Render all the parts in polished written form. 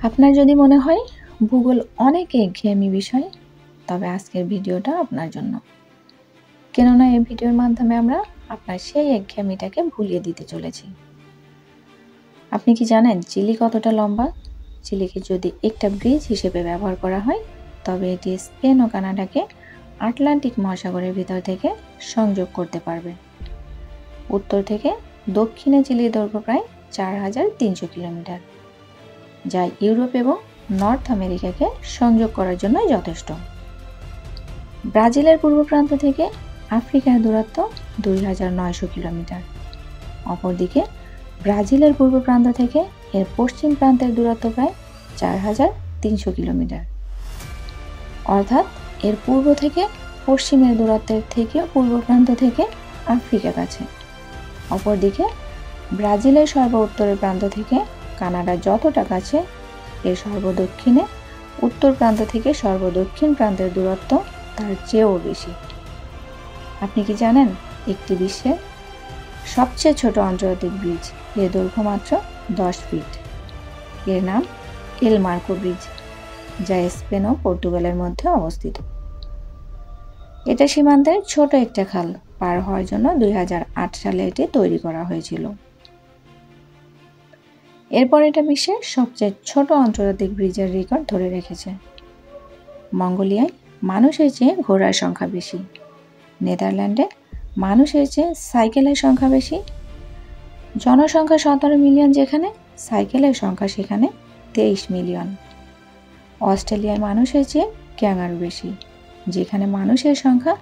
আপনার যদি মনে হয় ভূগোল অনেক একঘেয়েমি বিষয়, তবে আজকের ভিডিওটা আপনার জন্য। কেননা এই ভিডিওর মাধ্যমে আমরা আপনার সেই একঘেয়েমিটাকে ভুলিয়ে দিতে চলেছি। আপনি কি জানেন চিলি কতটা লম্বা? চিলিকে যদি একটা ব্রিজ হিসেবে ব্যবহার করা হয়, তবে এটি স্পেন ও কানাডাকে আটলান্টিক মহাসাগরের ভিতর থেকে সংযোগ করতে পারবে। উত্তর থেকে দক্ষিণে চিলির দৈর্ঘ্য প্রায় 4300 কিলোমিটার, যা ইউরোপ এবং নর্থ আমেরিকাকে সংযোগ করার জন্য যথেষ্ট। ব্রাজিলের পূর্ব প্রান্ত থেকে আফ্রিকার দূরত্ব 2900 কিলোমিটার। অপরদিকে ব্রাজিলের পূর্ব প্রান্ত থেকে এর পশ্চিম প্রান্তের দূরত্ব প্রায় 4300 কিলোমিটার। অর্থাৎ এর পূর্ব থেকে পশ্চিমের দূরত্বের থেকেও পূর্ব প্রান্ত থেকে আফ্রিকা কাছে। অপরদিকে ব্রাজিলের সর্ব উত্তরের প্রান্ত থেকে কানাডা যতটা কাছে, এর সর্বদক্ষিণে উত্তর প্রান্ত থেকে সর্বদক্ষিণ প্রান্তের দূরত্ব তার চেয়েও বেশি। আপনি কি জানেন একটি বিশ্বের সবচেয়ে ছোট আন্তর্জাতিক ব্রিজ, এর দৈর্ঘ্য মাত্র 10 ফিট। এর নাম এল মার্কো ব্রিজ, যা স্পেন ও পর্তুগালের মধ্যে অবস্থিত। এটা সীমান্তের ছোট একটা খাল পার হওয়ার জন্য 2008 সালে এটি তৈরি করা হয়েছিল। এরপর এটা বিশ্বের সবচেয়ে ছোট আন্তর্জাতিক ব্রিজের রেকর্ড ধরে রেখেছে। মঙ্গোলিয়ায় মানুষের চেয়ে ঘোড়ার সংখ্যা বেশি। নেদারল্যান্ডে মানুষের চেয়ে সাইকেলের সংখ্যা বেশি। জনসংখ্যা 17 মিলিয়ন, যেখানে সাইকেলের সংখ্যা সেখানে 23 মিলিয়ন। অস্ট্রেলিয়ায় মানুষের চেয়ে ক্যাঙ্গারু বেশি, যেখানে মানুষের সংখ্যা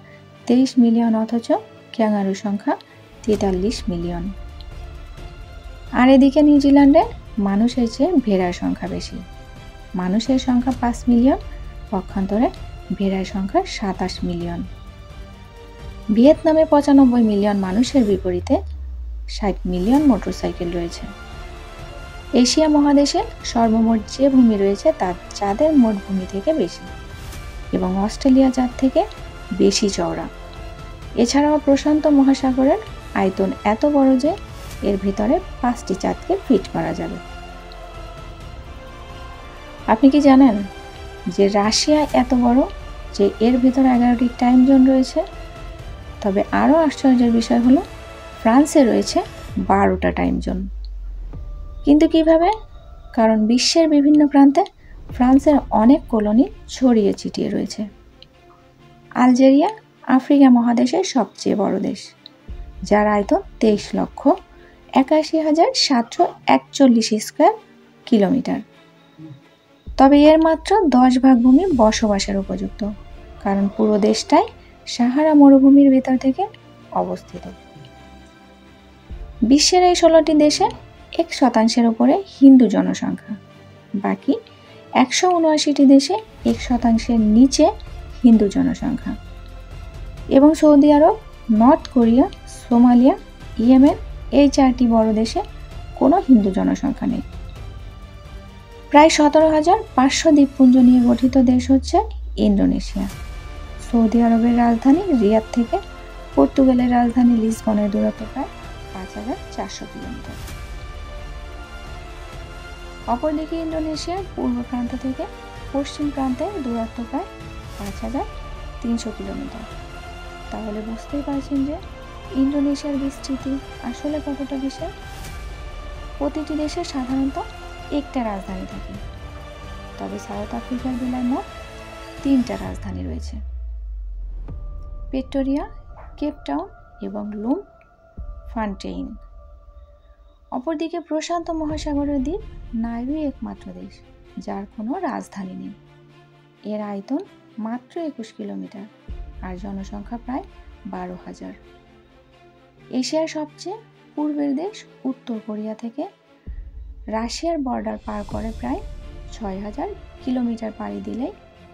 23 মিলিয়ন অথচ ক্যাঙ্গারুর সংখ্যা 43 মিলিয়ন। আর এদিকে নিউজিল্যান্ডে মানুষের চেয়ে ভেড়ার সংখ্যা বেশি। মানুষের সংখ্যা 5 মিলিয়ন, পক্ষান্তরে ভেড়ার সংখ্যা 27 মিলিয়ন। ভিয়েতনামে 95 মিলিয়ন মানুষের বিপরীতে 60 মিলিয়ন মোটরসাইকেল রয়েছে। এশিয়া মহাদেশে সর্বমোট যে ভূমি রয়েছে তা চাঁদের মোট ভূমি থেকে বেশি এবং অস্ট্রেলিয়া চাঁদ থেকে বেশি চওড়া। এছাড়াও প্রশান্ত মহাসাগরের আয়তন এত বড় যে এর ভিতরে 5টি চাঁদকে ফিট করা যাবে। আপনি কি জানেন যে রাশিয়া এত বড় যে এর ভিতরে 11টি টাইম জোন রয়েছে? তবে আরও আশ্চর্যের বিষয় হলো ফ্রান্সে রয়েছে 12টা টাইম জোন। কিন্তু কিভাবে? কারণ বিশ্বের বিভিন্ন প্রান্তে ফ্রান্সের অনেক কলোনি ছড়িয়ে ছিটিয়ে রয়েছে। আলজেরিয়া আফ্রিকা মহাদেশের সবচেয়ে বড় দেশ, যার আয়তন 23,81,741 স্কোয়ার কিলোমিটার। তবে এর মাত্র 10 ভাগ ভূমি বসবাসের উপযুক্ত, কারণ পুরো দেশটাই সাহারা মরুভূমির ভিতর থেকে অবস্থিত। বিশ্বের এই 16টি দেশে 1% উপরে হিন্দু জনসংখ্যা, বাকি 179টি দেশে 1% নিচে হিন্দু জনসংখ্যা। এবং সৌদি আরব, নর্থ কোরিয়া, সোমালিয়া, ইয়েমেন এই 4টি বড় দেশে কোনো হিন্দু জনসংখ্যা নেই। প্রায় 17,500 দ্বীপপুঞ্জ নিয়ে গঠিত দেশ হচ্ছে ইন্দোনেশিয়া। সৌদি আরবের রাজধানী রিয়াদ থেকে পর্তুগালের রাজধানী লিসবনের দূরত্ব প্রায় 5,400 কিলোমিটার। অপরদিকে ইন্দোনেশিয়ার পূর্ব প্রান্ত থেকে পশ্চিম প্রান্তের দূরত্ব প্রায় 5,300 কিলোমিটার। তাহলে বুঝতেই পারছেন যে ইন্দোনেশিয়ার বিস্তৃতি আসলে কতটা বিশাল। প্রতিটি দেশে সাধারণত একটা রাজধানী থাকে, তবে সাউথ আফ্রিকার বেলায় মোট 3টা রাজধানী রয়েছে: প্রেটোরিয়া, কেপ টাউন এবং লুম ফান্টেইন। অপরদিকে প্রশান্ত মহাসাগরের দ্বীপ নাইরু একমাত্র দেশ যার কোনো রাজধানী নেই। এর আয়তন মাত্র 21 কিলোমিটার আর জনসংখ্যা প্রায় 12,000। এশিয়ার সবচেয়ে পূর্বের দেশ উত্তর কোরিয়া থেকে রাশিয়ার বর্ডার পার করে প্রায় 6,000 কিলোমিটার পাড়ি দিলে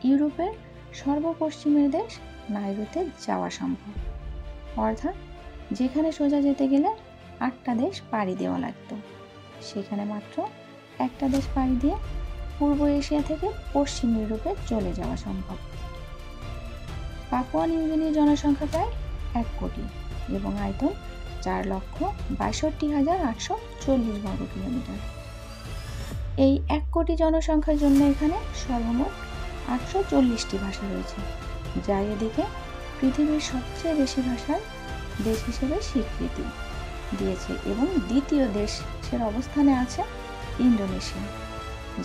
ইউরোপের সর্বপশ্চিমের দেশ নাইরুতে যাওয়া সম্ভব। অর্থাৎ যেখানে সোজা যেতে গেলে 8টা দেশ পাড়ি দেওয়া লাগত, সেখানে মাত্র একটা দেশ পাড়ি দিয়ে পূর্ব এশিয়া থেকে পশ্চিম ইউরোপে চলে যাওয়া সম্ভব। পাপুয়া নিউগিনির জনসংখ্যা প্রায় 1 কোটি এবং আয়তন 4,62,840 বর্গ কিলোমিটার। এই 1 কোটি জনসংখ্যার জন্য এখানে সর্বমোট 840টি ভাষা রয়েছে, যা এদিকে পৃথিবীর সবচেয়ে বেশি ভাষার দেশ হিসেবে স্বীকৃতি দিয়েছে। এবং দ্বিতীয় দেশের অবস্থানে আছে ইন্দোনেশিয়া,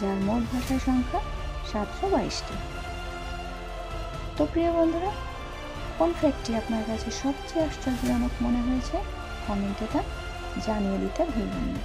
যার মোট ভাষার সংখ্যা 722টি। তো প্রিয় বন্ধুরা, কোন ফ্যাক্টটি আপনার কাছে সবচেয়ে আশ্চর্যজনক মনে হয়েছে কমেন্টে তা জানিয়ে দিতে ভুলবেন না।